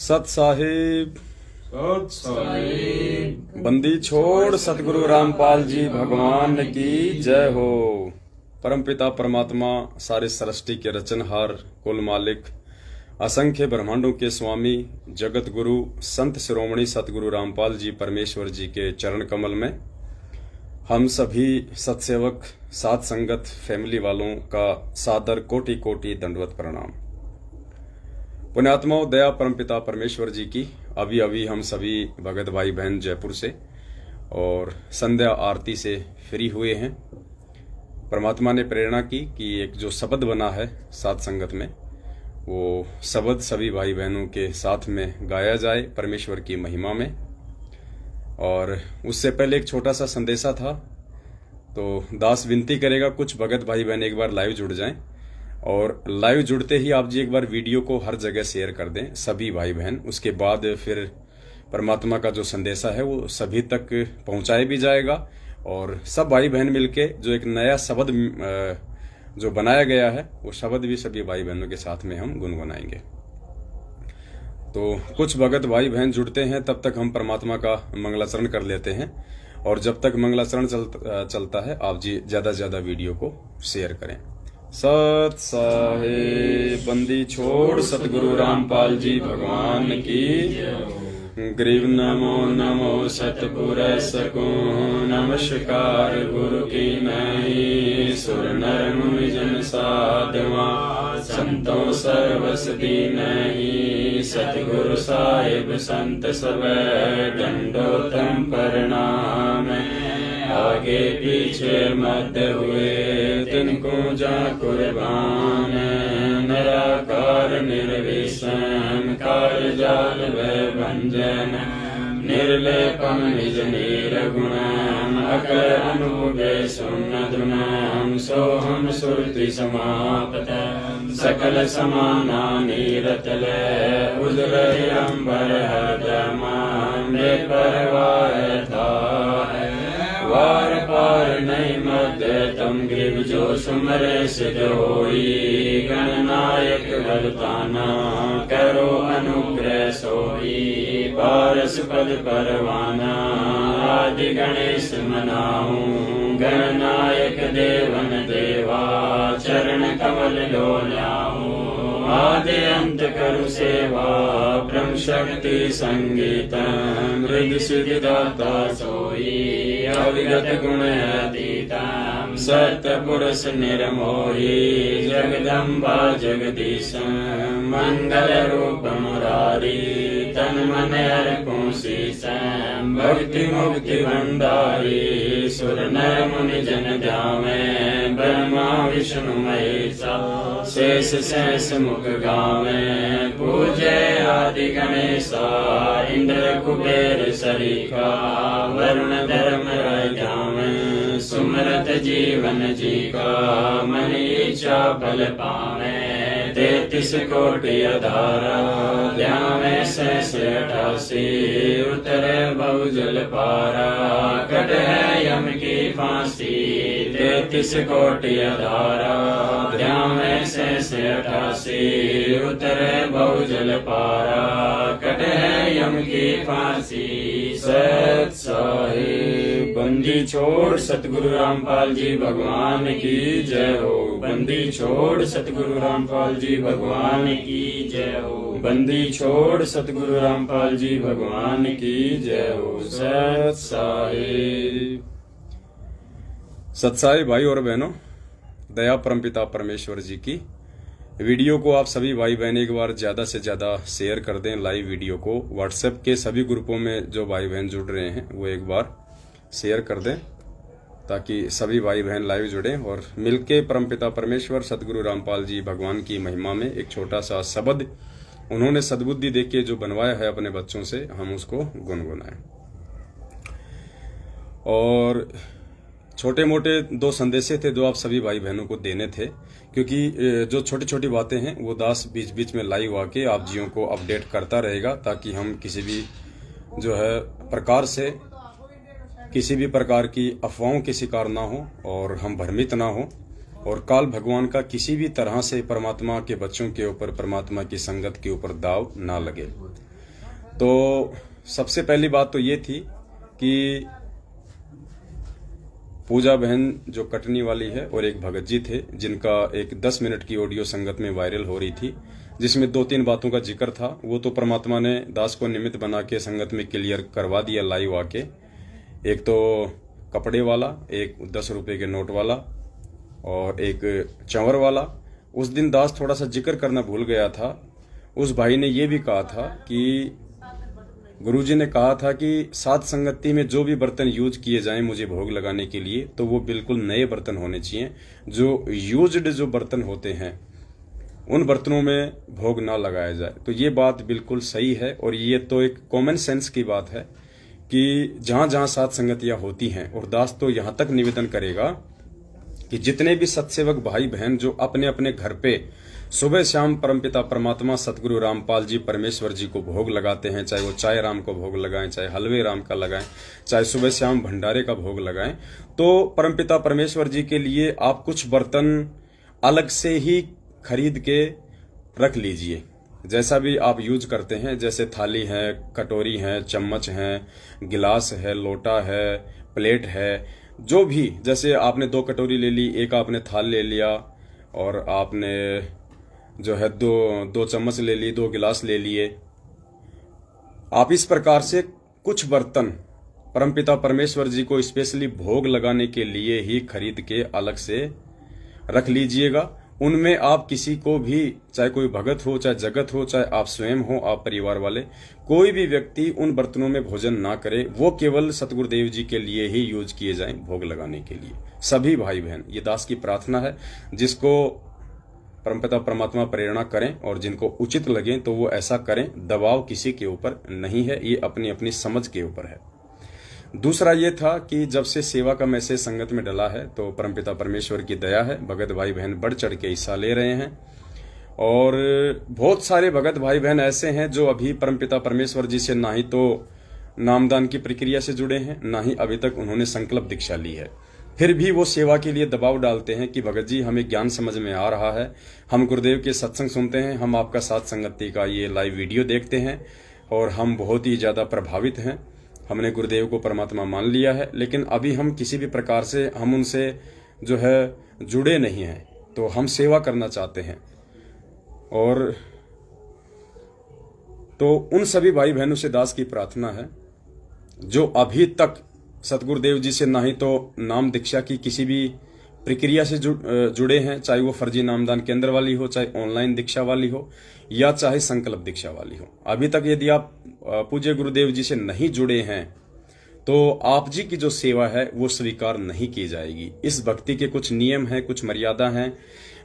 सत साहिब बंदी छोड़ सतगुरु रामपाल जी भगवान की जय हो। परमपिता परमात्मा सारे सृष्टि के रचनहार कुल मालिक असंख्य ब्रह्मांडों के स्वामी जगत गुरु संत शिरोमणि सतगुरु रामपाल जी परमेश्वर जी के चरण कमल में हम सभी सत्सेवक साथ संगत फैमिली वालों का सादर कोटि कोटि दंडवत प्रणाम। पुण्यात्माओं, दया परमपिता परमेश्वर जी की अभी अभी हम सभी भगत भाई बहन जयपुर से और संध्या आरती से फ्री हुए हैं। परमात्मा ने प्रेरणा की कि एक जो शब्द बना है साथ संगत में, वो शब्द सभी भाई बहनों के साथ में गाया जाए परमेश्वर की महिमा में। और उससे पहले एक छोटा सा संदेशा था, तो दास विनती करेगा कुछ भगत भाई बहन एक बार लाइव जुड़ जाएं और लाइव जुड़ते ही आप जी एक बार वीडियो को हर जगह शेयर कर दें सभी भाई बहन। उसके बाद फिर परमात्मा का जो संदेशा है वो सभी तक पहुंचाया भी जाएगा और सब भाई बहन मिलके जो एक नया शब्द जो बनाया गया है वो शब्द भी सभी भाई बहनों के साथ में हम गुनगुनाएंगे। तो कुछ भगत भाई बहन जुड़ते हैं, तब तक हम परमात्मा का मंगलाचरण कर लेते हैं और जब तक मंगलाचरण चलता है आप जी ज्यादा से ज्यादा वीडियो को शेयर करें। सत साहिब बंदी छोड़ सतगुरु रामपाल जी भगवान की ग्रीव नमो नमो सतपुरुष को नमस्कार गुरु की नहीं सुर नर मुनि जन साधवा संतों सर्वसदी नहीं सतगुरु साहिब संत सब दंडोतम प्रणाम। आगे पीछे मध्य हुए तिनको जा कुर्बान निराकार निर्विषम काल जाल भय भंजन निर्लेपम निज निर्गुणम अकर अनुभव सुन धुनम सोहम सुरति समाप्त सकल समाना नीरतल उजल अंबर हरदमान परवाह था वार पार नहीं मध्य तम ग्रीव जो सुमरे सिद्ध होई गणनायक बलताना करो अनुग्रह सोई पारस पद परवाना आदि गणेश मनाऊं गणनायक देवन देवा चरण कमल लोलाऊं आदि अंत करु सेवा ब्रह्म शक्ति संगीतम हृदय सिद्धि दाता सोई अविगत गुण अतीतम सत्य पुरुष निर्मोही जगदम्बा जगदीशम मंगल रूप मुरारी तन मन अर्पण शीशम भक्ति मुक्ति भंडारी सुर नर मुनि जन ध्यावे ब्रह्मा विष्णु महेशा शेष शेष मुख गावे पूजे आदि गणेशा इंद्र कुबेर सरीखा वरुण धर्म राजावे सुमरत जीवन जी का मन इच्छा फल पावे 33 कोटि अधारा ध्यावे शेष 88 उतरे बहुजल पारा कट है यम की फांसी 33 कोटि अधारा ध्यावे शेष 88 उतरे बहुजल पारा कट है यम की फांसी। सत साहिब बंदी छोड़ सतगुरु रामपाल जी भगवान की जय हो। बंदी छोड़ सतगुरु रामपाल जी भगवान की जय हो। बंदी छोड़ सतगुरु रामपाल जी भगवान की जय हो। सत साहिब सत्साई भाई और बहनों, दया परमपिता परमेश्वर जी की वीडियो को आप सभी भाई बहन एक बार ज्यादा से ज्यादा शेयर कर दें। लाइव वीडियो को व्हाट्सएप के सभी ग्रुपों में जो भाई बहन जुड़ रहे हैं वो एक बार शेयर कर दें ताकि सभी भाई बहन लाइव जुड़ें और मिलके परमपिता परमेश्वर सतगुरु रामपाल जी भगवान की महिमा में एक छोटा सा शब्द उन्होंने सद्बुद्धि देके जो बनवाया है अपने बच्चों से, हम उसको गुनगुनाएं। और छोटे मोटे 2 संदेशे थे जो आप सभी भाई बहनों को देने थे, क्योंकि जो छोटी छोटी बातें हैं वो दास बीच बीच में लाइव आके आप जियों को अपडेट करता रहेगा ताकि हम किसी भी जो है प्रकार से किसी भी प्रकार की अफवाहों के शिकार ना हो और हम भ्रमित ना हो और काल भगवान का किसी भी तरह से परमात्मा के बच्चों के ऊपर, परमात्मा की संगत के ऊपर दाव ना लगे। तो सबसे पहली बात तो ये थी कि पूजा बहन जो कटनी वाली है और एक भगत जी थे, जिनका एक 10 मिनट की ऑडियो संगत में वायरल हो रही थी, जिसमें 2-3 बातों का जिक्र था। वो तो परमात्मा ने दास को निमित्त बना के संगत में क्लियर करवा दिया लाइव आके। एक तो कपड़े वाला, एक 10 रुपए के नोट वाला और एक चंवर वाला। उस दिन दास थोड़ा सा जिक्र करना भूल गया था। उस भाई ने ये भी कहा था कि गुरुजी ने कहा था कि सात संगति में जो भी बर्तन यूज किए जाएं मुझे भोग लगाने के लिए, तो वो बिल्कुल नए बर्तन होने चाहिए। जो यूज्ड जो बर्तन होते हैं उन बर्तनों में भोग ना लगाया जाए। तो ये बात बिल्कुल सही है और ये तो एक कॉमन सेंस की बात है कि जहां जहां सात संगतियां होती हैं, और दास तो यहां तक निवेदन करेगा कि जितने भी सत्सेवक भाई बहन जो अपने अपने घर पे सुबह शाम परमपिता परमात्मा सतगुरु रामपाल जी परमेश्वर जी को भोग लगाते हैं, चाहे वो चाय राम को भोग लगाएं, चाहे हलवे राम का लगाएं, चाहे सुबह शाम भंडारे का भोग लगाएं, तो परमपिता परमेश्वर जी के लिए आप कुछ बर्तन अलग से ही खरीद के रख लीजिए। जैसा भी आप यूज करते हैं, जैसे थाली है, कटोरी है, चम्मच है, गिलास है, लोटा है, प्लेट है, जो भी, जैसे आपने 2 कटोरी ले ली, एक आपने थाल ले लिया और आपने जो है दो चम्मच ले ली, 2 गिलास ले लिए। आप इस प्रकार से कुछ बर्तन परमपिता परमेश्वर जी को स्पेशली भोग लगाने के लिए ही खरीद के अलग से रख लीजिएगा। उनमें आप किसी को भी, चाहे कोई भगत हो, चाहे जगत हो, चाहे आप स्वयं हो, आप परिवार वाले, कोई भी व्यक्ति उन बर्तनों में भोजन ना करे। वो केवल सतगुरुदेव जी के लिए ही यूज किए जाएं भोग लगाने के लिए। सभी भाई बहन, ये दास की प्रार्थना है। जिसको परमपिता परमात्मा प्रेरणा करें और जिनको उचित लगे तो वो ऐसा करें। दबाव किसी के ऊपर नहीं है, ये अपनी अपनी समझ के ऊपर है। दूसरा ये था कि जब से सेवा का मैसेज संगत में डला है तो परमपिता परमेश्वर की दया है, भगत भाई बहन बढ़ चढ़ के हिस्सा ले रहे हैं। और बहुत सारे भगत भाई बहन ऐसे हैं जो अभी परमपिता परमेश्वर जी से ना ही तो नामदान की प्रक्रिया से जुड़े हैं, ना ही अभी तक उन्होंने संकल्प दीक्षा ली है। फिर भी वो सेवा के लिए दबाव डालते हैं कि भगत जी हमें ज्ञान समझ में आ रहा है, हम गुरुदेव के सत्संग सुनते हैं, हम आपका सात संगति का ये लाइव वीडियो देखते हैं और हम बहुत ही ज्यादा प्रभावित हैं, हमने गुरुदेव को परमात्मा मान लिया है, लेकिन अभी हम किसी भी प्रकार से हम उनसे जो है जुड़े नहीं हैं, तो हम सेवा करना चाहते हैं। और तो उन सभी भाई बहनों से दास की प्रार्थना है जो अभी तक सतगुरुदेव जी से ना ही तो नाम दीक्षा की किसी भी प्रक्रिया से जुड़े हैं, चाहे वो फर्जी नामदान केंद्र वाली हो, चाहे ऑनलाइन दीक्षा वाली हो, या चाहे संकल्प दीक्षा वाली हो। अभी तक यदि आप पूज्य गुरुदेव जी से नहीं जुड़े हैं तो आप जी की जो सेवा है वो स्वीकार नहीं की जाएगी। इस भक्ति के कुछ नियम हैं, कुछ मर्यादा हैं।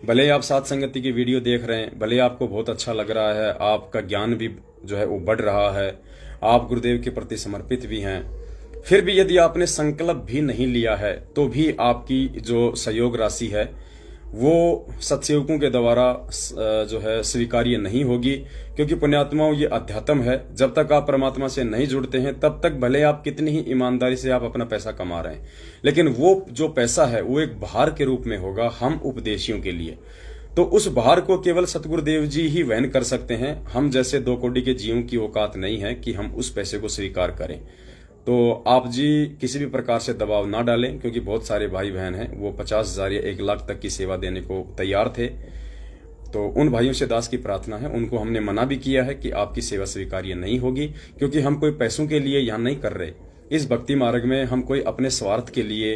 भले आप सात संगति की वीडियो देख रहे हैं, भले आपको बहुत अच्छा लग रहा है, आपका ज्ञान भी जो है वो बढ़ रहा है, आप गुरुदेव के प्रति समर्पित भी हैं, फिर भी यदि आपने संकल्प भी नहीं लिया है तो भी आपकी जो सहयोग राशि है वो सत्सेवकों के द्वारा जो है स्वीकार्य नहीं होगी। क्योंकि पुण्यात्माओं, ये अध्यात्म है। जब तक आप परमात्मा से नहीं जुड़ते हैं तब तक भले आप कितनी ही ईमानदारी से आप अपना पैसा कमा रहे हैं, लेकिन वो जो पैसा है वो एक भार के रूप में होगा हम उपदेशियों के लिए। तो उस भार को केवल सतगुरुदेव जी ही वहन कर सकते हैं। हम जैसे 2 कोटि के जीवों की औकात नहीं है कि हम उस पैसे को स्वीकार करें। तो आप जी किसी भी प्रकार से दबाव ना डालें, क्योंकि बहुत सारे भाई बहन हैं वो 50,000 या 1 लाख तक की सेवा देने को तैयार थे। तो उन भाइयों से दास की प्रार्थना है, उनको हमने मना भी किया है कि आपकी सेवा स्वीकार्य नहीं होगी, क्योंकि हम कोई पैसों के लिए यहाँ नहीं कर रहे। इस भक्ति मार्ग में हम कोई अपने स्वार्थ के लिए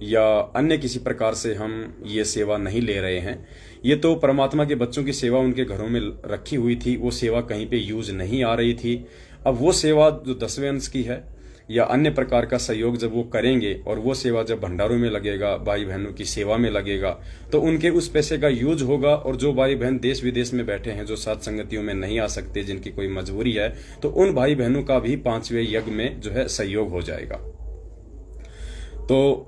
या अन्य किसी प्रकार से हम ये सेवा नहीं ले रहे हैं। ये तो परमात्मा के बच्चों की सेवा उनके घरों में रखी हुई थी, वो सेवा कहीं पे यूज नहीं आ रही थी। अब वो सेवा जो 10वें अंश की है या अन्य प्रकार का सहयोग जब वो करेंगे और वो सेवा जब भंडारों में लगेगा, भाई बहनों की सेवा में लगेगा, तो उनके उस पैसे का यूज होगा। और जो भाई बहन देश विदेश में बैठे हैं, जो सात संगतियों में नहीं आ सकते, जिनकी कोई मजबूरी है, तो उन भाई बहनों का भी 5वें यज्ञ में जो है सहयोग हो जाएगा। तो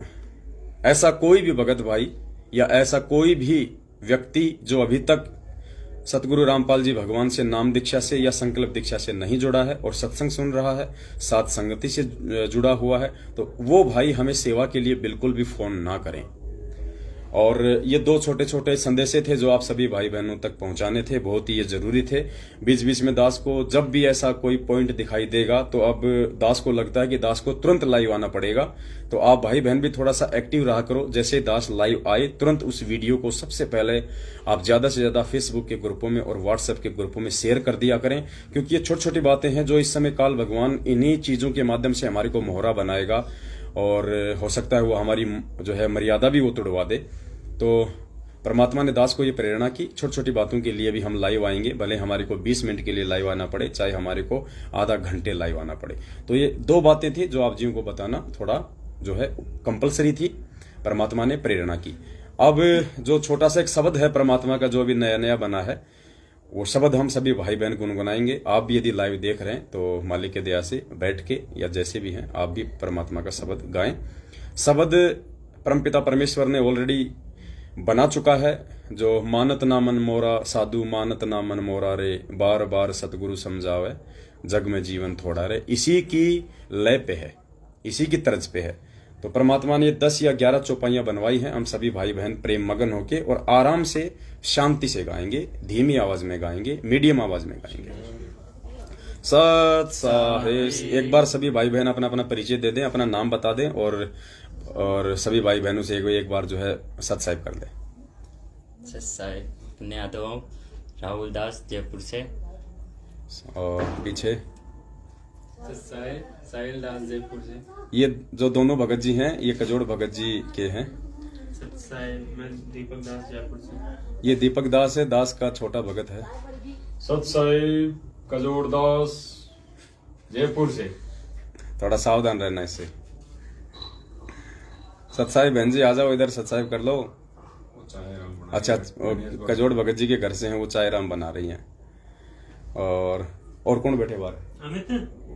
ऐसा कोई भी भगत भाई या ऐसा कोई भी व्यक्ति जो अभी तक सतगुरु रामपाल जी भगवान से नाम दीक्षा से या संकल्प दीक्षा से नहीं जुड़ा है और सत्संग सुन रहा है, सात संगति से जुड़ा हुआ है, तो वो भाई हमें सेवा के लिए बिल्कुल भी फोन ना करें। और ये 2 छोटे छोटे संदेशे थे जो आप सभी भाई बहनों तक पहुंचाने थे, बहुत ही ये जरूरी थे। बीच बीच में दास को जब भी ऐसा कोई पॉइंट दिखाई देगा तो अब दास को लगता है कि दास को तुरंत लाइव आना पड़ेगा। तो आप भाई बहन भी थोड़ा सा एक्टिव रहा करो, जैसे दास लाइव आए तुरंत उस वीडियो को सबसे पहले आप ज्यादा से ज्यादा फेसबुक के ग्रुपों में और व्हाट्सएप के ग्रुपों में शेयर कर दिया करें, क्योंकि ये छोटी छोटी बातें हैं जो इस समय काल भगवान इन्हीं चीजों के माध्यम से हमारे को मोहरा बनाएगा और हो सकता है वो हमारी जो है मर्यादा भी वो तोड़वा दे। तो परमात्मा ने दास को ये प्रेरणा की, छोटी छोटी बातों के लिए भी हम लाइव आएंगे, भले हमारे को 20 मिनट के लिए लाइव आना पड़े, चाहे हमारे को आधा घंटे लाइव आना पड़े। तो ये 2 बातें थी जो आप जी को बताना थोड़ा जो है कंपलसरी थी, परमात्मा ने प्रेरणा की। अब जो छोटा सा एक शब्द है परमात्मा का जो अभी नया नया बना है, वो शब्द हम सभी भाई बहन गुनगुनाएंगे। आप भी यदि लाइव देख रहे हैं तो मालिक के दया से बैठ के या जैसे भी हैं आप भी परमात्मा का शब्द गाएं। शब्द परमपिता परमेश्वर ने ऑलरेडी बना चुका है, जो मानत ना मन मोरा साधु मानत ना मन मोरा रे, बार बार सतगुरु समझावे जग में जीवन थोड़ा रे। इसी की लय पे है, इसी की तर्ज पे है। तो परमात्मा ने 10 या 11 चौपाइयां बनवाई हैं। हम सभी भाई बहन प्रेम मगन होके और आराम से शांति से गाएंगे, धीमी आवाज में गाएंगे, मीडियम आवाज में गाएंगे। सत साहेस। एक बार सभी भाई बहन अपना अपना परिचय दे दें, अपना नाम बता दें और सभी भाई बहनों से एक बार जो है सत साहिब कर दें। सत साहिब पुण्य यादव, राहुल दास जयपुर से। और पीछे साहिल दास जयपुर से। ये जो दोनों भगत जी हैं ये कजोड़ भगत जी के हैं। मैं दीपक दास जयपुर से। ये दीपक दास है, दास का छोटा भगत है। सत साहिब कजोड़ दास जयपुर से। थोड़ा सावधान रहना इससे। सत साहिब बहन जी आ जाओ इधर, सत साहिब कर लो। अच्छा, कजोड़ भगत जी के घर से हैं, वो चाय राम बना रही हैं। और कौन बैठे बाहर? अमित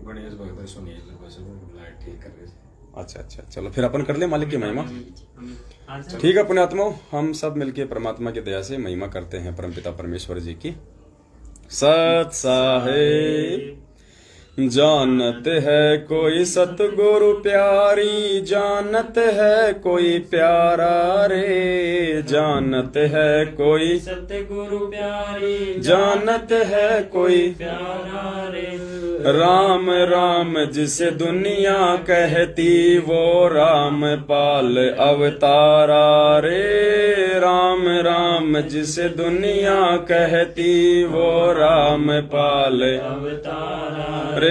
गणेश भगत सुनील लाइट ठीक कर रहे थे। अच्छा, चलो फिर अपन कर ले मालिक की महिमा। ठीक है पुण्यात्माओं, हम सब मिलके परमात्मा की दया से महिमा करते हैं परमपिता परमेश्वर जी की। सत साहिब जानत है कोई सतगुरु प्यारी, जानत है कोई प्यारा रे, जानत है कोई सतगुरु प्यारी, जानत है कोई प्यारा रे। राम राम जिसे दुनिया कहती, वो राम पाल अवतारा रे। राम राम जिसे दुनिया कहती, वो राम पाल अवतारा रे।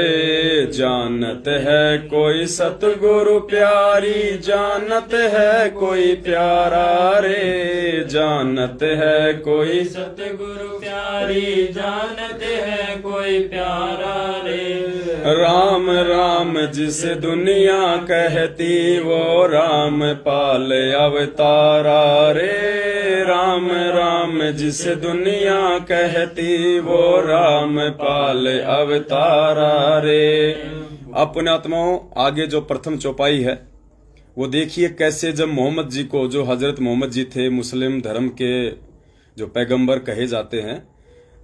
जानत है कोई सतगुरु प्यारी, जानत है कोई प्यारा रे, जानत है कोई सतगुरु प्यारी, जानत है कोई प्यारा रे। राम राम जिसे दुनिया कहती, वो राम पाल अवतारा रे। राम राम जिसे दुनिया कहती, वो राम पाल अवतारा रे। अपने आत्माओं आगे जो प्रथम चौपाई है वो देखिए कैसे जब मोहम्मद जी को, जो हजरत मोहम्मद जी थे मुस्लिम धर्म के जो पैगंबर कहे जाते हैं,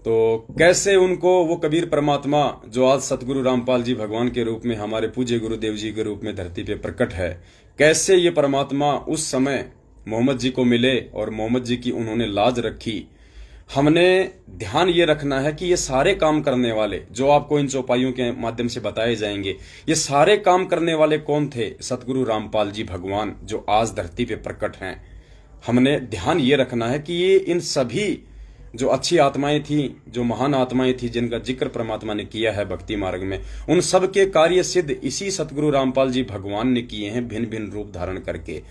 तो कैसे उनको वो कबीर परमात्मा जो आज सतगुरु रामपाल जी भगवान के रूप में हमारे पूज्य गुरुदेव जी के रूप में धरती पे प्रकट है, कैसे ये परमात्मा उस समय मोहम्मद जी को मिले और मोहम्मद जी की उन्होंने लाज रखी। हमने ध्यान ये रखना है कि ये सारे काम करने वाले जो आपको इन चौपाइयों के माध्यम से बताए जाएंगे, ये सारे काम करने वाले कौन थे? सतगुरु रामपाल जी भगवान जो आज धरती पे प्रकट हैं। हमने ध्यान ये रखना है कि ये इन सभी जो अच्छी आत्माएं थी, जो महान आत्माएं थी, जिनका जिक्र परमात्मा ने किया है भक्ति मार्ग में, उन सब के कार्य सिद्ध इसी सतगुरु रामपाल जी भगवान ने किए हैं, भिन्न भिन्न रूप धारण करके।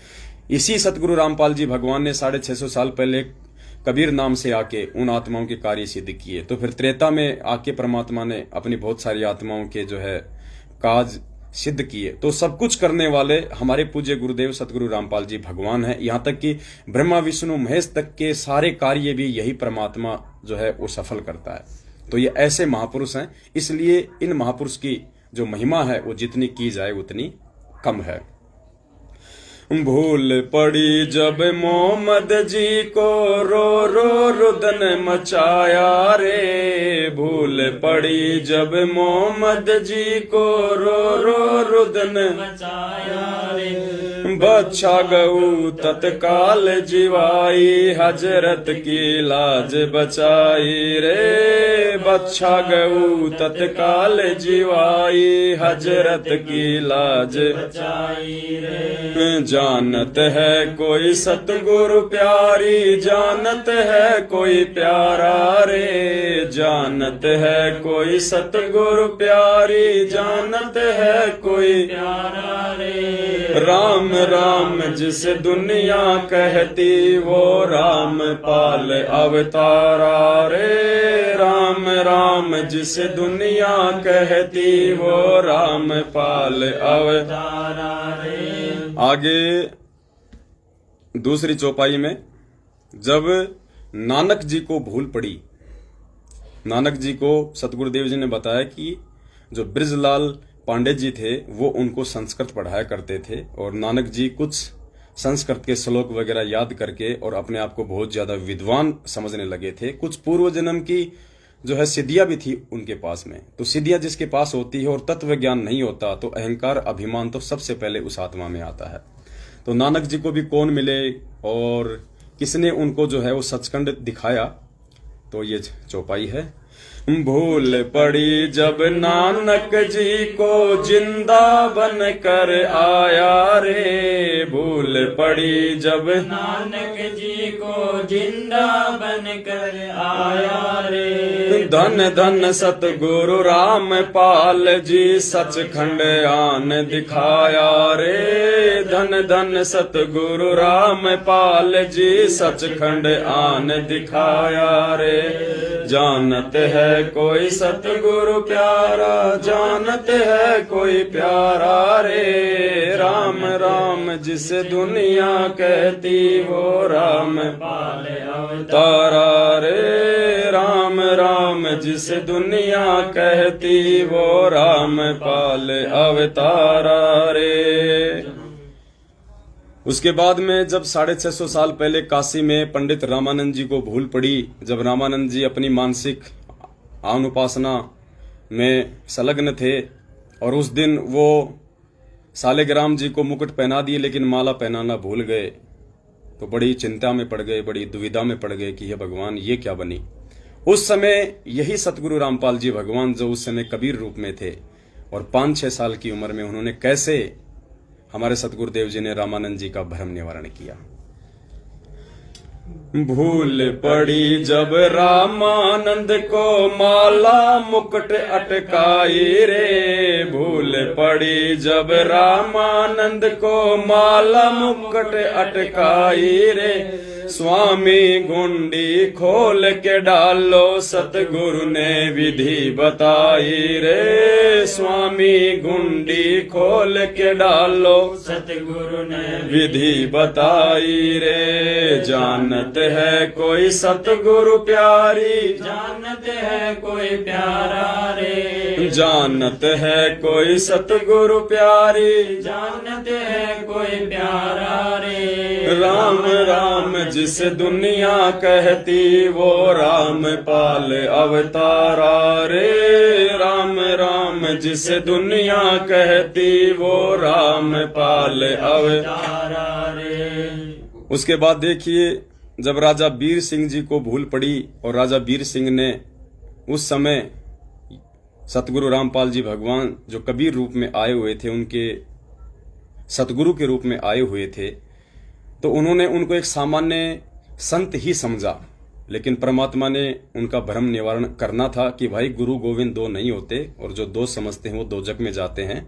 इसी सतगुरु रामपाल जी भगवान ने 650 साल पहले कबीर नाम से आके उन आत्माओं के कार्य सिद्ध किए। तो फिर त्रेता में आके परमात्मा ने अपनी बहुत सारी आत्माओं के जो है काज सिद्ध किए। तो सब कुछ करने वाले हमारे पूज्य गुरुदेव सतगुरु रामपाल जी भगवान हैं। यहाँ तक कि ब्रह्मा विष्णु महेश तक के सारे कार्य भी यही परमात्मा जो है वो सफल करता है। तो ये ऐसे महापुरुष हैं, इसलिए इन महापुरुष की जो महिमा है वो जितनी की जाए उतनी कम है। भूल पड़ी जब मोहम्मद जी को, रो रो रुदन मचाया रे, भूल पड़ी जब मोहम्मद जी को रो रो रुदन मचाया रे, बच्चा गऊ तत्काल जीवाई, हजरत की लाज बचाई रे, बच्चा गऊ तत्काल जीवाई, हजरत की लाज बचाई रे। जानत है कोई सतगुरु प्यारी, जानत है कोई प्यारा रे, जानत है कोई सतगुरु प्यारी, जानत है कोई प्यारा रे। राम राम जिस दुनिया कहती, वो राम पाल अवतारा रे, राम राम जिस दुनिया कहती, वो राम पाल अवतारा रे। आगे दूसरी चौपाई में जब नानक जी को भूल पड़ी, नानक जी को सतगुरुदेव जी ने बताया कि जो ब्रिजलाल पांडे जी थे वो उनको संस्कृत पढ़ाया करते थे, और नानक जी कुछ संस्कृत के श्लोक वगैरह याद करके और अपने आप को बहुत ज्यादा विद्वान समझने लगे थे। कुछ पूर्व जन्म की जो है सिद्धियां भी थी उनके पास में। तो सिद्धियां जिसके पास होती है और तत्व ज्ञान नहीं होता, तो अहंकार अभिमान तो सबसे पहले उस आत्मा में आता है। तो नानक जी को भी कौन मिले और किसने उनको जो है वो सचखंड दिखाया, तो ये चौपाई है। भूल पड़ी जब नानक जी को जिंदा बन कर आया रे, भूल पड़ी जब नानक जी को जिंदा बन कर आया रे। धन धन सतगुरु राम पाल जी सचखंड आन दिखाया रे, धन धन सतगुरु राम पाल जी सचखंड आन दिखाया रे। जानत है कोई सतगुरु प्यारा, जानत है कोई प्यारा रे, राम राम जिस दुनिया कहती, वो राम पाल तारा रे, राम राम जिस दुनिया कहती, वो राम पाल अवतारा रे। उसके बाद में जब 650 साल पहले काशी में पंडित रामानंद जी को भूल पड़ी, जब रामानंद जी अपनी मानसिक अनुपासना में संलग्न थे, और उस दिन वो सालिग्राम जी को मुकुट पहना दिए लेकिन माला पहनाना भूल गए, तो बड़ी चिंता में पड़ गए, बड़ी दुविधा में पड़ गए कि हे भगवान ये क्या बनी। उस समय यही सतगुरु रामपाल जी भगवान जो उस समय कबीर रूप में थे, और 5-6 साल की उम्र में उन्होंने कैसे हमारे सतगुरुदेव जी ने रामानंद जी का भ्रम निवारण किया। भूल पड़ी जब रामानंद को माला मुकुट अटकाई रे, भूल पड़ी जब रामानंद को माला मुकुट अटकाई रे, स्वामी गुंडी खोल के डालो सतगुरु ने विधि बताई रे, स्वामी गुंडी खोल के डालो सतगुरु ने विधि बताई रे। जानत है कोई सतगुरु प्यारी, जानत है कोई प्यारा रे, जानत है कोई सतगुरु प्यारी, जानत है कोई प्यारा रे। राम राम जिस दुनिया कहती, वो राम पाल अवतारा रे, राम राम जिस दुनिया कहती, वो राम पाल अवतारा रे। उसके बाद देखिए जब राजा बीर सिंह जी को भूल पड़ी, और राजा बीर सिंह ने उस समय सतगुरु रामपाल जी भगवान जो कबीर रूप में आए हुए थे, उनके सतगुरु के रूप में आए हुए थे, तो उन्होंने उनको एक सामान्य संत ही समझा, लेकिन परमात्मा ने उनका भ्रम निवारण करना था कि भाई गुरु गोविंद दो नहीं होते, और जो दो समझते हैं वो दोजक में जाते हैं।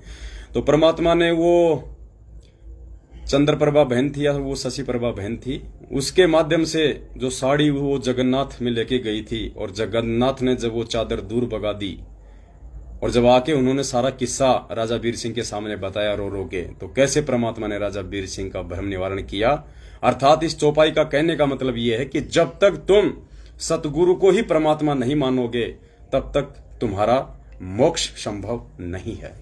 तो परमात्मा ने वो चंद्रप्रभा बहन थी या वो शशि प्रभा बहन थी, उसके माध्यम से जो साड़ी वो जगन्नाथ में लेके गई थी, और जगन्नाथ ने जब वो चादर दूर भगा दी, और जब आके उन्होंने सारा किस्सा राजा बीर सिंह के सामने बताया रो रो के, तो कैसे परमात्मा ने राजा बीर सिंह का भ्रम निवारण किया। अर्थात इस चौपाई का कहने का मतलब यह है कि जब तक तुम सतगुरु को ही परमात्मा नहीं मानोगे, तब तक तुम्हारा मोक्ष संभव नहीं है।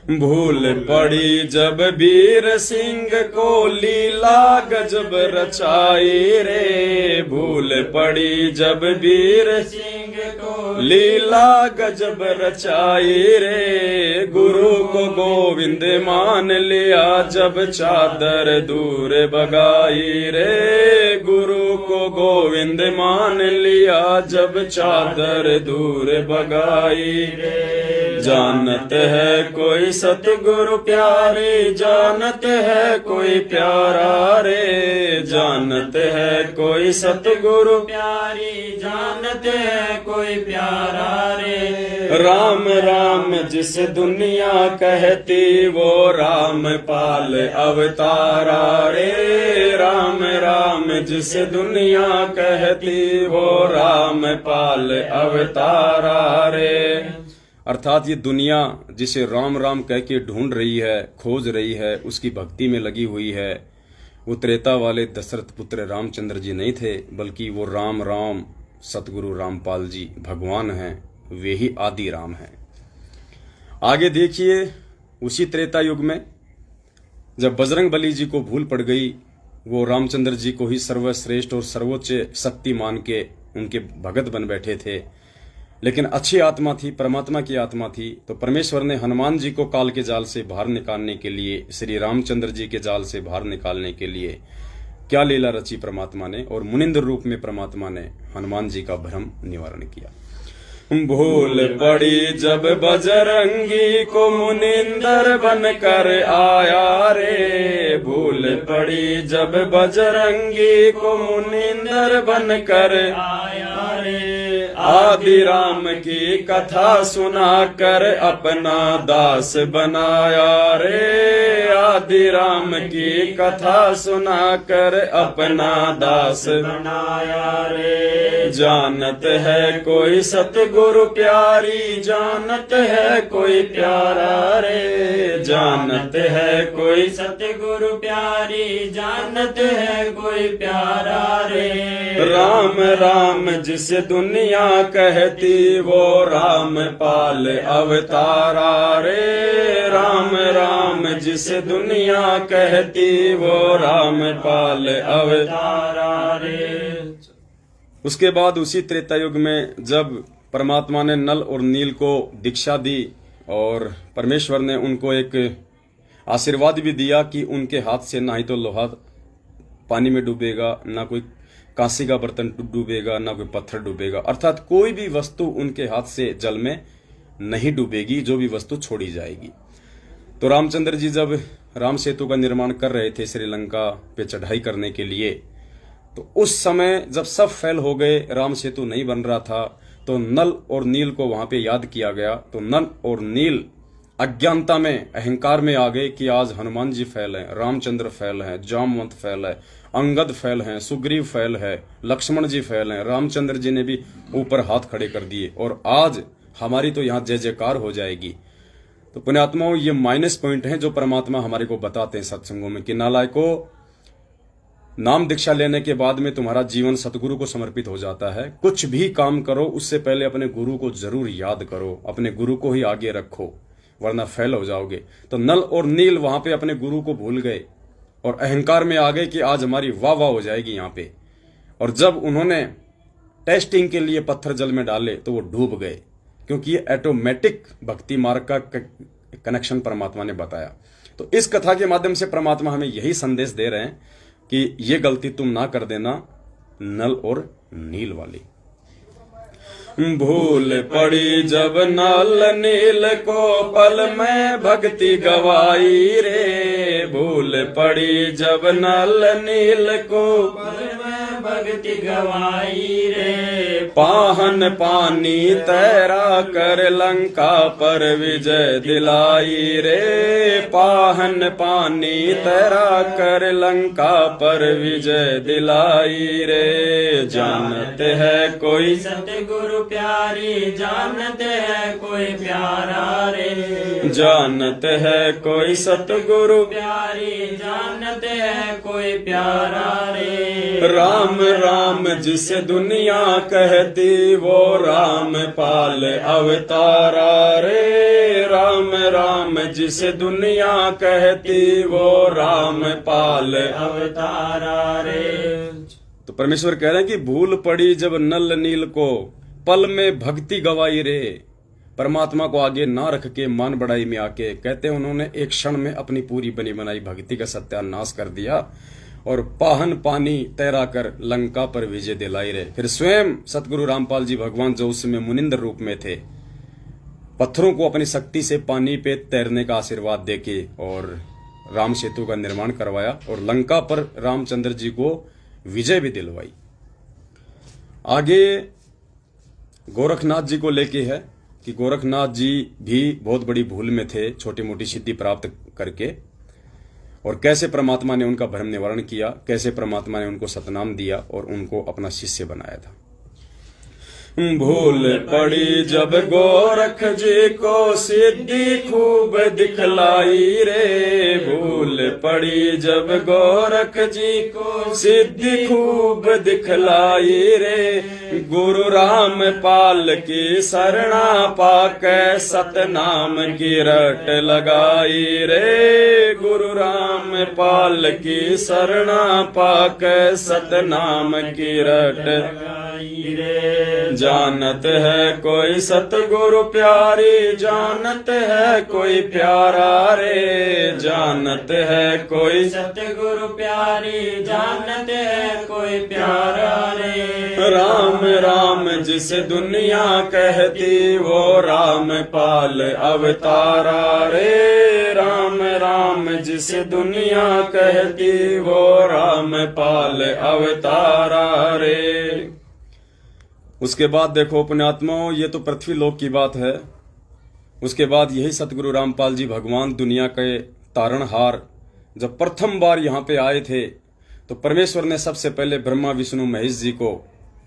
भूल पड़ी जब वीर सिंह को लीला गजब रचाई रे, भूल पड़ी जब वीर सिंह को लीला गजब रचाई रे, गुरु को गोविंद मान लिया जब चादर दूर भगाई रे, गुरु को गोविंद मान लिया जब चादर दूर भगाई रे। जानत है कोई सतगुरु प्यारे, जानत है कोई प्यारा रे, जानत है कोई सतगुरु प्यारी, जानत है कोई प्यारा रे। राम राम जिस दुनिया कहती वो राम पाल अवतारा रे, राम राम जिस दुनिया कहती वो राम पाल अवतारा रे। अर्थात ये दुनिया जिसे राम राम कह के ढूंढ रही है, खोज रही है, उसकी भक्ति में लगी हुई है, वो त्रेता वाले दशरथ पुत्र रामचंद्र जी नहीं थे, बल्कि वो राम राम सतगुरु रामपाल जी भगवान हैं, वे ही आदि राम हैं। आगे देखिए, उसी त्रेता युग में जब बजरंग बली जी को भूल पड़ गई, वो रामचंद्र जी को ही सर्वश्रेष्ठ और सर्वोच्च शक्ति मान के उनके भगत बन बैठे थे, लेकिन अच्छी आत्मा थी, परमात्मा की आत्मा थी, तो परमेश्वर ने हनुमान जी को काल के जाल से बाहर निकालने के लिए, श्री रामचंद्र जी के जाल से बाहर निकालने के लिए क्या लीला रची परमात्मा ने, और मुनिंद्र रूप में परमात्मा ने हनुमान जी का भ्रम निवारण किया। भूल पड़ी जब बजरंगी को मुनिंदर बनकर आया रे, भूल पड़ी जब बजरंगी को मुनिंदर बनकर आया रे। आदि राम की कथा सुनाकर अपना दास बनाया रे, आदि राम की कथा सुनाकर अपना दास बनाया रे। जानत है कोई सतगुरु प्यारी, जानत है कोई प्यारा रे, जानत है कोई सतगुरु प्यारी, जानत है कोई प्यारा रे। राम राम जिस दुनिया कहती वो राम पाल अवतारा रे, राम राम जिस दुनिया कहती वो राम पाल अवतारा रे। उसके बाद उसी त्रेता युग में जब परमात्मा ने नल और नील को दीक्षा दी और परमेश्वर ने उनको एक आशीर्वाद भी दिया कि उनके हाथ से ना ही तो लोहा पानी में डूबेगा, ना कोई कांसी का बर्तन डूबेगा, ना कोई पत्थर डूबेगा, अर्थात कोई भी वस्तु उनके हाथ से जल में नहीं डूबेगी, जो भी वस्तु छोड़ी जाएगी। तो रामचंद्र जी जब राम सेतु का निर्माण कर रहे थे श्रीलंका पे चढ़ाई करने के लिए, तो उस समय जब सब फेल हो गए, राम सेतु नहीं बन रहा था, तो नल और नील को वहां पे याद किया गया। तो नल और नील अज्ञानता में, अहंकार में आ गए कि आज हनुमान जी फेल हैं, रामचंद्र फेल हैं, जामवंत फेल है, अंगद फेल हैं, सुग्रीव फेल है, लक्ष्मण जी फेल हैं, रामचंद्र जी ने भी ऊपर हाथ खड़े कर दिए और आज हमारी तो यहाँ जय जयकार हो जाएगी। तो पुण्यात्माओं, ये माइनस पॉइंट हैं जो परमात्मा हमारे को बताते हैं सत्संगों में कि नालायको, नाम दीक्षा लेने के बाद में तुम्हारा जीवन सतगुरु को समर्पित हो जाता है। कुछ भी काम करो उससे पहले अपने गुरु को जरूर याद करो, अपने गुरु को ही आगे रखो, वरना फेल हो जाओगे। तो नल और नील वहां पे अपने गुरु को भूल गए और अहंकार में आ गए कि आज हमारी वाह वाह हो जाएगी यहाँ पे। और जब उन्होंने टेस्टिंग के लिए पत्थर जल में डाले तो वो डूब गए, क्योंकि ये ऑटोमेटिक भक्ति मार्ग का कनेक्शन परमात्मा ने बताया। तो इस कथा के माध्यम से परमात्मा हमें यही संदेश दे रहे हैं कि ये गलती तुम ना कर देना, नल और नील वाली। भूल पड़ी जब नल नील को पल में भक्ति गवाई रे, भूल पड़ी जब नल नील को पल में भक्ति गवाई रे। पाहन पानी तैरा कर लंका पर विजय दिलाई रे, पाहन पानी तैरा कर लंका पर विजय दिलाई रे। जानते है कोई सतगुरु प्यारी जानते है कोई प्यारा रे। जानते है कोई सतगुरु प्यारी जानते है कोई प्यारा रे। राम राम जिसे दुनिया कहती वो राम पाल अवतारा रे। राम राम जिसे दुनिया कहती वो राम पाल अवतारा रे। तो परमेश्वर कह रहे हैं कि भूल पड़ी जब नल नील को, पल में भक्ति गवाई रे। परमात्मा को आगे ना रख के मान बढ़ाई में आके कहते हैं उन्होंने एक क्षण में अपनी पूरी बनी बनाई भक्ति का सत्यानाश कर दिया और पाहन पानी तैरा कर लंका पर विजय दिलाई रे। फिर स्वयं सतगुरु रामपाल जी भगवान जो उस समय मुनिंद्र रूप में थे, पत्थरों को अपनी शक्ति से पानी पे तैरने का आशीर्वाद देके और राम सेतु का निर्माण करवाया और लंका पर रामचंद्र जी को विजय भी दिलवाई। आगे गोरखनाथ जी को लेके है कि गोरखनाथ जी भी बहुत बड़ी भूल में थे, छोटी मोटी सिद्धि प्राप्त करके, और कैसे परमात्मा ने उनका भ्रम निवारण किया, कैसे परमात्मा ने उनको सतनाम दिया और उनको अपना शिष्य बनाया था। भूल पड़ी जब गोरख जी को सिद्धि खूब दिखलाई रे। भूल पड़ी जब गोरख जी को सिद्धि खूब दिखलाई रे। गुरु राम पाल की शरणा पाके सतनाम की रट लगाई रे। गुरु राम पाल की शरणा पाके सतनाम की रट लगाई रे। जानत है कोई सतगुरु प्यारी जानत है कोई प्यारा रे। जानत है कोई सतगुरु प्यारी जानत है कोई प्यारा रे। राम राम जिसे दुनिया कहती वो राम पाल अवतारा रे। राम राम जिसे दुनिया कहती वो राम पाल अवतारा रे। उसके बाद देखो पुण्यात्माओं, ये तो पृथ्वी लोक की बात है। उसके बाद यही सतगुरु रामपाल जी भगवान दुनिया के तारणहार जब प्रथम बार यहाँ पे आए थे तो परमेश्वर ने सबसे पहले ब्रह्मा विष्णु महेश जी को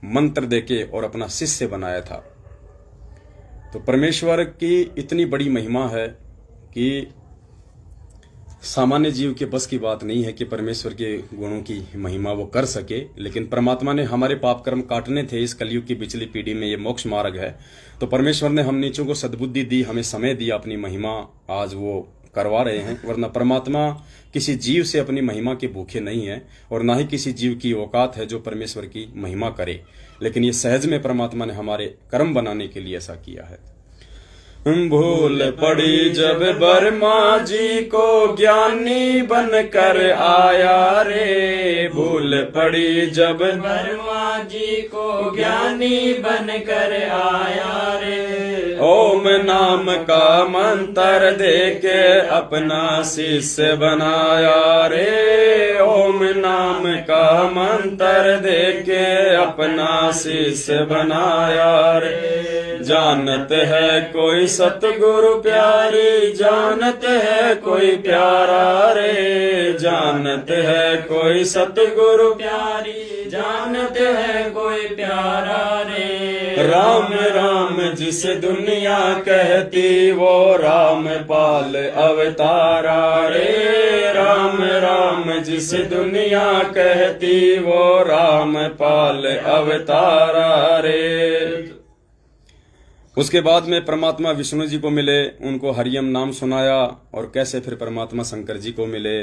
मंत्र देके और अपना शिष्य बनाया था। तो परमेश्वर की इतनी बड़ी महिमा है कि सामान्य जीव के बस की बात नहीं है कि परमेश्वर के गुणों की महिमा वो कर सके, लेकिन परमात्मा ने हमारे पाप कर्म काटने थे। इस कलयुग की पिछली पीढ़ी में ये मोक्ष मार्ग है, तो परमेश्वर ने हम नीचों को सद्बुद्धि दी, हमें समय दिया, अपनी महिमा आज वो करवा रहे हैं। वरना परमात्मा किसी जीव से अपनी महिमा के भूखे नहीं है और ना ही किसी जीव की औकात है जो परमेश्वर की महिमा करे, लेकिन ये सहज में परमात्मा ने हमारे कर्म बनाने के लिए ऐसा किया है। भूल पड़ी जब बर्मा जी को ज्ञानी बनकर आया रे। भूल पड़ी जब बर्मा जी को ज्ञानी बनकर आया रे। ओम नाम का मंत्र देके अपना शिष्य बनाया रे। ओम नाम का मंत्र देके अपना शिष्य बनाया रे। जानत है कोई सतगुरु प्यारी जानत है कोई प्यारा रे। जानत है कोई सतगुरु प्यारी जानत है कोई प्यारा रे। राम राम जिसे दुनिया कहती वो राम पाल अवतारा रे। राम राम जिसे दुनिया कहती वो राम पाल अवतारा रे। उसके बाद में परमात्मा विष्णु जी को मिले, उनको हरियम नाम सुनाया और कैसे फिर परमात्मा शंकर जी को मिले।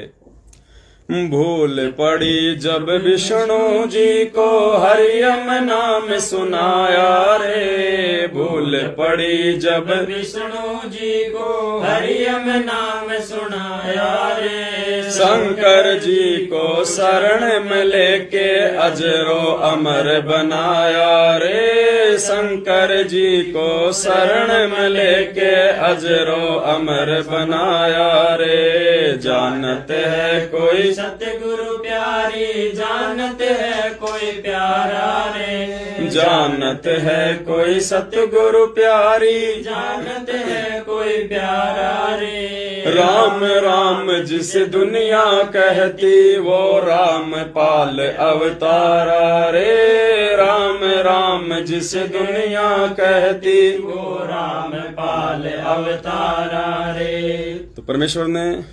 भूल पड़ी जब विष्णु जी को हरियम नाम सुनाया रे। भूल पड़ी जब विष्णु जी को हरियम नाम सुनाया रे। शंकर जी को शरण में लेके अजरो अमर बनाया रे। शंकर जी को शरण में लेके अजरो अमर बनाया रे। जानत है कोई सतगुरु प्यारी जानत है कोई प्यारा रे। जानत है कोई सतगुरु प्यारी जानत है कोई प्यारा रे। राम राम जिसे दुनिया कहती वो राम पाल अवतारा रे। जिसे दुनिया कहती वो राम पाल अवतारा रे। तो परमेश्वर ने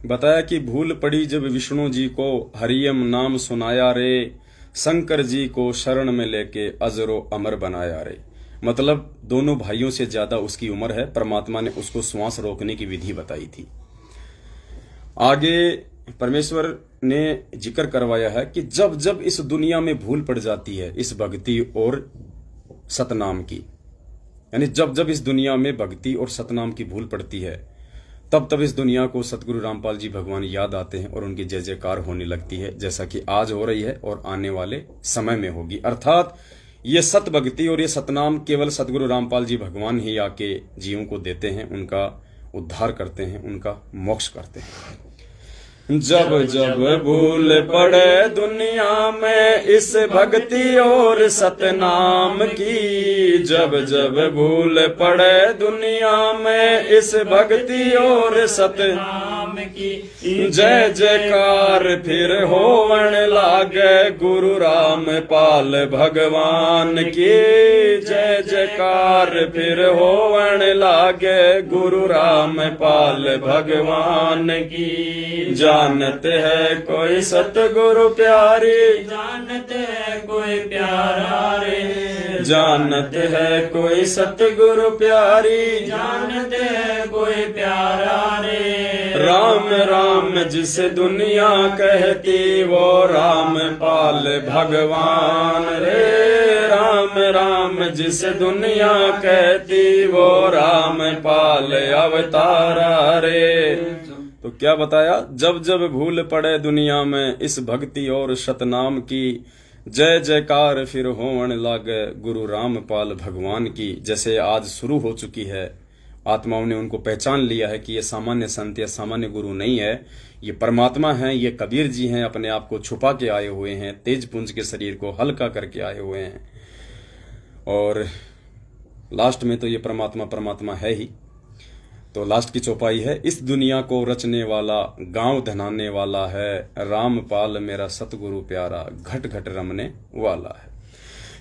बताया कि भूल पड़ी जब विष्णु जी को हरियम नाम सुनाया रे, शंकर जी को शरण में लेके अजरो अमर बनाया रे। मतलब दोनों भाइयों से ज्यादा उसकी उम्र है, परमात्मा ने उसको श्वास रोकने की विधि बताई थी। आगे परमेश्वर ने जिक्र करवाया है कि जब जब इस दुनिया में भूल पड़ जाती है इस भक्ति और सतनाम की, यानी जब जब इस दुनिया में भक्ति और सतनाम की भूल पड़ती है तब तब इस दुनिया को सतगुरु रामपाल जी भगवान याद आते हैं और उनकी जय जयकार होने लगती है, जैसा कि आज हो रही है और आने वाले समय में होगी। अर्थात ये सत भक्ति और ये सतनाम केवल सतगुरु रामपाल जी भगवान ही आके जीवों को देते हैं, उनका उद्धार करते हैं, उनका मोक्ष करते हैं। जब जब भूल पड़े दुनिया में इस भक्ति और सतनाम की, जब जब भूल पड़े दुनिया में इस भक्ति और सतनाम की, जय जयकार फिर होवन लागे गुरु राम पाल भगवान की, जय जयकार फिर होवन लागे गुरु राम पाल भगवान की। जानत है कोई सतगुरु प्यारी, जानत है कोई प्यारा रे। जानत है कोई सतगुरु प्यारी, जानत है कोई प्यारा रे। राम राम जिसे दुनिया कहती वो राम पाल भगवान रे। राम राम जिसे दुनिया कहती वो राम पाल अवतारा रे। तो क्या बताया, जब जब भूल पड़े दुनिया में इस भक्ति और सतनाम की, जय जयकार फिर होवन लागे गुरु रामपाल भगवान की। जैसे आज शुरू हो चुकी है, आत्माओं ने उनको पहचान लिया है कि ये सामान्य संत या सामान्य गुरु नहीं है, ये परमात्मा हैं, ये कबीर जी हैं, अपने आप को छुपा के आए हुए हैं, तेज पुंज के शरीर को हल्का करके आए हुए हैं। और लास्ट में तो ये परमात्मा परमात्मा है ही। तो लास्ट की चौपाई है, इस दुनिया को रचने वाला गांव धनाने वाला है, रामपाल मेरा सतगुरु प्यारा घट घट रमने वाला है।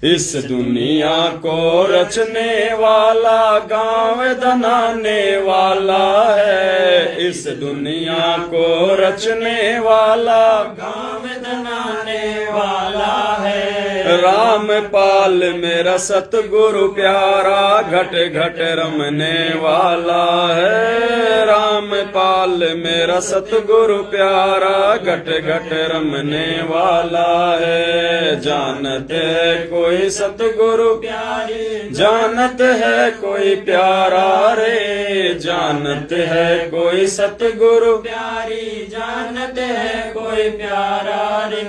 इस दुनिया को रचने वाला गांव धनाने वाला है, इस दुनिया को रचने वाला गांव धनाने वाला है। रामपाल मेरा सतगुरु प्यारा घट घट रमने वाला है। रामपाल मेरा सतगुरु प्यारा घट घट रमने वाला है। जानत है कोई सतगुरु प्यारी, जानत है कोई प्यारा रे। जानत है कोई सतगुरु प्यारी, जानत है कोई प्यारा रे।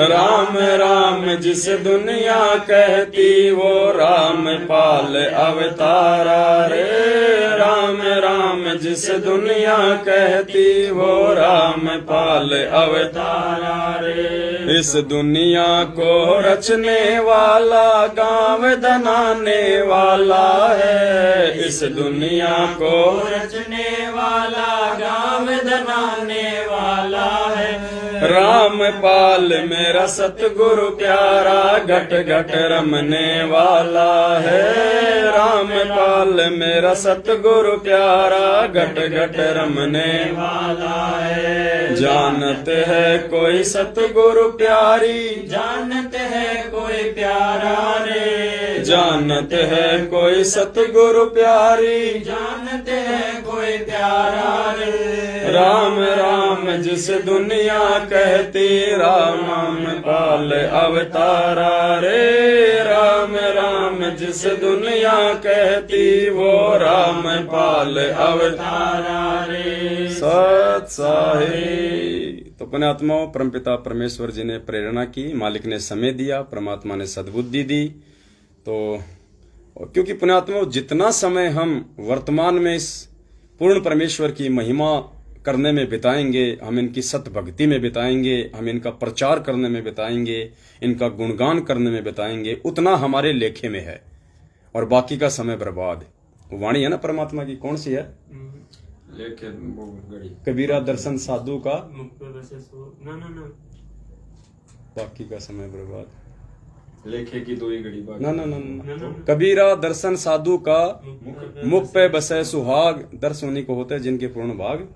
राम राम जिस दुनिया कहती वो रामपाल अवतारा रे। राम राम जिस दुनिया कहती वो रामपाल अवतारा रे। इस दुनिया को रचने वाला गांव धनाने वाला है, इस दुनिया को रचने वाला गांव धनाने वाला है। रामपाल मेरा सतगुरु प्यारा घट घट रमने वाला है। रामपाल मेरा सतगुरु प्यारा घट घट रमने वाला है। जानत है कोई सतगुरु प्यारी, जानत है कोई प्यारा रे। जानत है कोई सतगुरु प्यारी, जानत है कोई प्यारा रे। राम राम जिस दुनिया कहती रामपाल अवतारा रे। राम राम जिस दुनिया कहती वो रामपाल अवतारा रे। सत साहिब। तो पुण्यात्माओं, परमपिता परमेश्वर जी ने प्रेरणा की, मालिक ने समय दिया, परमात्मा ने सद्बुद्धि दी। तो क्योंकि पुण्यात्माओं जितना समय हम वर्तमान में इस पूर्ण परमेश्वर की महिमा करने में बिताएंगे, हम इनकी सत भक्ति में बिताएंगे, हम इनका प्रचार करने में बिताएंगे, इनका गुणगान करने में बिताएंगे, उतना हमारे लेखे में है और बाकी का समय बर्बाद। वाणी है ना परमात्मा की, कौन सी है? लेके वो गड़ी कबीरा दर्शन साधु का ना बाकी का समय बर्बाद। लेखे की दो ही घड़ी बाकी। ना ना ना ना। कबीरा दर्शन साधु का मुख पे बसे सुहाग। दर्श उन्हीं को होते हैं जिनके पूर्ण भाग।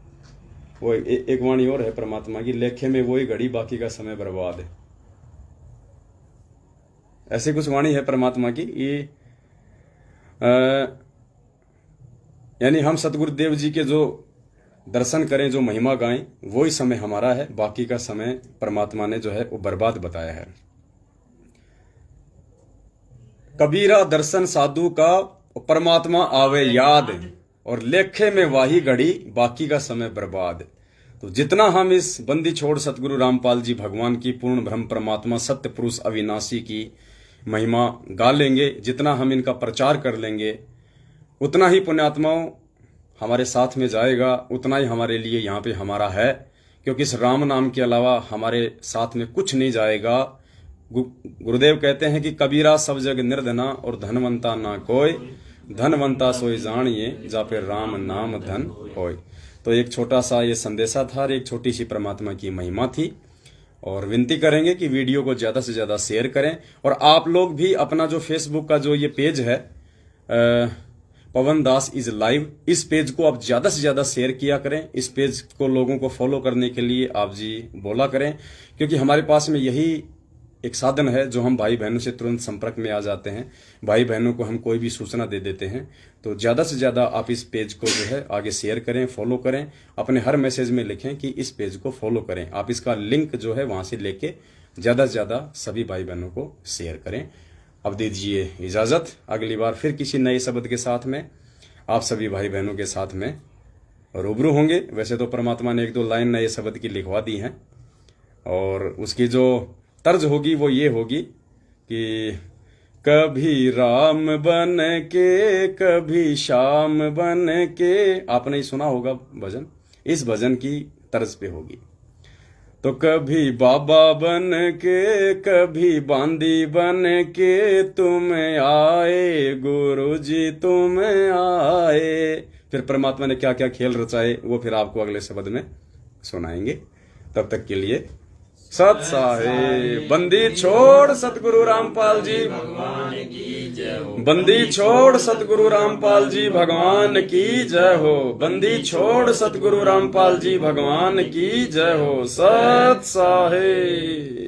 वो एक वाणी और है परमात्मा की, लेखे में वही घड़ी बाकी का समय बर्बाद है। ऐसी कुछ वाणी है परमात्मा की। ये यानी हम सतगुरुदेव जी के जो दर्शन करें, जो महिमा गाएं, वही समय हमारा है, बाकी का समय परमात्मा ने जो है वो बर्बाद बताया है। कबीरा दर्शन साधु का परमात्मा आवे याद, और लेखे में वाही घड़ी बाकी का समय बर्बाद। तो जितना हम इस बंदी छोड़ सतगुरु रामपाल जी भगवान की पूर्ण ब्रह्म परमात्मा सत्य पुरुष अविनाशी की महिमा गा लेंगे, जितना हम इनका प्रचार कर लेंगे, उतना ही पुण्यात्माओं हमारे साथ में जाएगा, उतना ही हमारे लिए यहाँ पे हमारा है। क्योंकि इस राम नाम के अलावा हमारे साथ में कुछ नहीं जाएगा। गुरुदेव कहते हैं कि कबीरा सब जग निर्धना और धनवंता ना कोई, धनवंता सोई जानिए जा पे राम नाम धन होय। तो एक छोटा सा ये संदेशा था, एक छोटी सी परमात्मा की महिमा थी। और विनती करेंगे कि वीडियो को ज्यादा से ज्यादा शेयर करें। और आप लोग भी अपना जो फेसबुक का जो ये पेज है पवन दास इज लाइव, इस पेज को आप ज्यादा से ज्यादा शेयर किया करें। इस पेज को लोगों को फॉलो करने के लिए आप जी बोला करें, क्योंकि हमारे पास में यही एक साधन है जो हम भाई बहनों से तुरंत संपर्क में आ जाते हैं। भाई बहनों को हम कोई भी सूचना दे देते हैं। तो ज्यादा से ज्यादा आप इस पेज को जो है आगे शेयर करें, फॉलो करें। अपने हर मैसेज में लिखें कि इस पेज को फॉलो करें। आप इसका लिंक जो है वहां से लेके ज्यादा से ज्यादा सभी भाई बहनों को शेयर करें। अब दीजिए इजाजत, अगली बार फिर किसी नए शब्द के साथ में आप सभी भाई बहनों के साथ में रूबरू होंगे। वैसे तो परमात्मा ने एक दो लाइन नए शब्द की लिखवा दी हैं, और उसकी जो तर्ज होगी वो ये होगी कि कभी राम बन के कभी श्याम बन के। आपने ही सुना होगा भजन, इस भजन की तर्ज पे होगी। तो कभी बाबा बन के कभी बांदी बन के तुम आए गुरुजी तुम आए। फिर परमात्मा ने क्या क्या खेल रचाए वो फिर आपको अगले शब्द में सुनाएंगे। तब तक के लिए सत साहेब। बंदी छोड़ सतगुरु रामपाल जी भगवान की जय हो। बंदी छोड़ सतगुरु रामपाल जी भगवान की जय हो। बंदी छोड़ सतगुरु रामपाल जी भगवान की जय हो। सत साहेब।